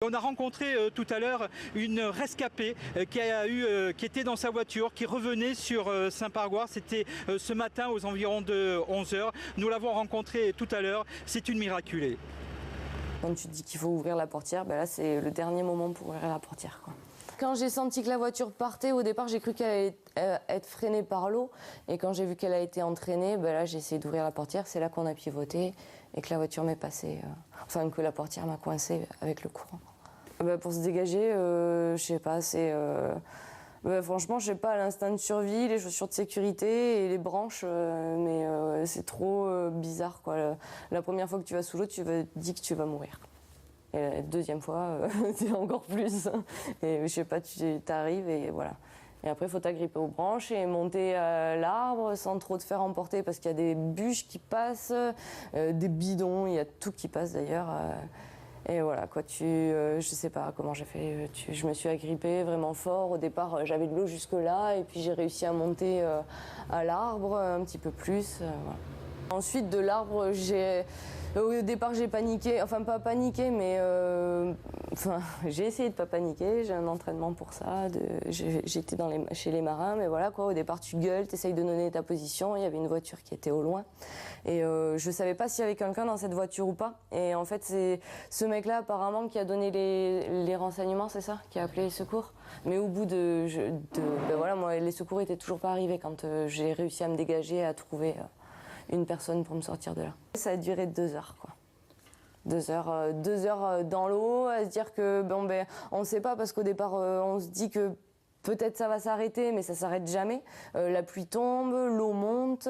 On a rencontré tout à l'heure une rescapée qui était dans sa voiture, qui revenait sur Saint-Pargoire. C'était ce matin aux environs de 11 h. Nous l'avons rencontrée tout à l'heure. C'est une miraculée. Quand tu te dis qu'il faut ouvrir la portière, ben là c'est le dernier moment pour ouvrir la portière, quoi. Quand j'ai senti que la voiture partait, au départ j'ai cru qu'elle allait être freinée par l'eau. Et quand j'ai vu qu'elle a été entraînée, ben là j'ai essayé d'ouvrir la portière. C'est là qu'on a pivoté et que la voiture m'est passée, enfin que la portière m'a coincée avec le courant. Ben pour se dégager, je sais pas, c'est... franchement, je sais pas, l'instinct de survie, les chaussures de sécurité et les branches, mais c'est trop bizarre, quoi. La première fois que tu vas sous l'eau, tu te dis que tu vas mourir. Et la deuxième fois, c'est encore plus. Et je sais pas, tu arrives et voilà. Et après, il faut t'agripper aux branches et monter à l'arbre sans trop te faire emporter parce qu'il y a des bûches qui passent, des bidons, il y a tout qui passe d'ailleurs. Et voilà, quoi, je sais pas comment j'ai fait, je me suis agrippée vraiment fort. Au départ, j'avais de l'eau jusque-là et puis j'ai réussi à monter à l'arbre un petit peu plus. Voilà. Ensuite, de l'arbre, au départ, j'ai paniqué, enfin pas paniqué, mais j'ai essayé de pas paniquer, j'ai un entraînement pour ça, j'étais chez les marins, mais voilà quoi, au départ tu gueules, tu essayes de donner ta position, il y avait une voiture qui était au loin, et je savais pas s'il y avait quelqu'un dans cette voiture ou pas, et en fait c'est ce mec-là apparemment qui a donné les renseignements, c'est ça, qui a appelé les secours, mais au bout ben voilà, moi les secours étaient toujours pas arrivés quand j'ai réussi à me dégager, à trouver une personne pour me sortir de là. Ça a duré 2 heures, quoi. 2 heures dans l'eau, à se dire que on ne sait pas parce qu'au départ on se dit que peut-être ça va s'arrêter, mais ça s'arrête jamais. La pluie tombe, l'eau monte,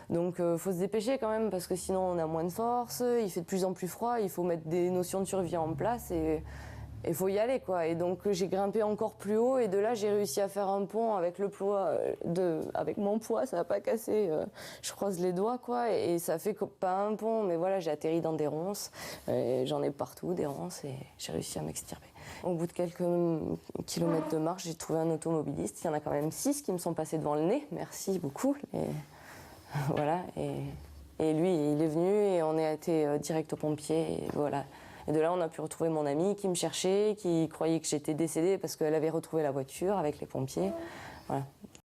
donc faut se dépêcher quand même parce que sinon on a moins de force. Il fait de plus en plus froid, il faut mettre des notions de survie en place et il faut y aller, quoi. Et donc j'ai grimpé encore plus haut et de là j'ai réussi à faire un pont avec le poids avec mon poids, ça n'a pas cassé. Je croise les doigts, quoi, et ça fait pas un pont, mais voilà, j'ai atterri dans des ronces. J'en ai partout des ronces et j'ai réussi à m'extirper. Au bout de quelques kilomètres de marche, j'ai trouvé un automobiliste. Il y en a quand même 6 qui me sont passés devant le nez. Merci beaucoup. Et voilà. Et lui, il est venu et on a été direct aux pompiers. Et voilà. Et de là, on a pu retrouver mon amie qui me cherchait, qui croyait que j'étais décédée parce qu'elle avait retrouvé la voiture avec les pompiers. Voilà.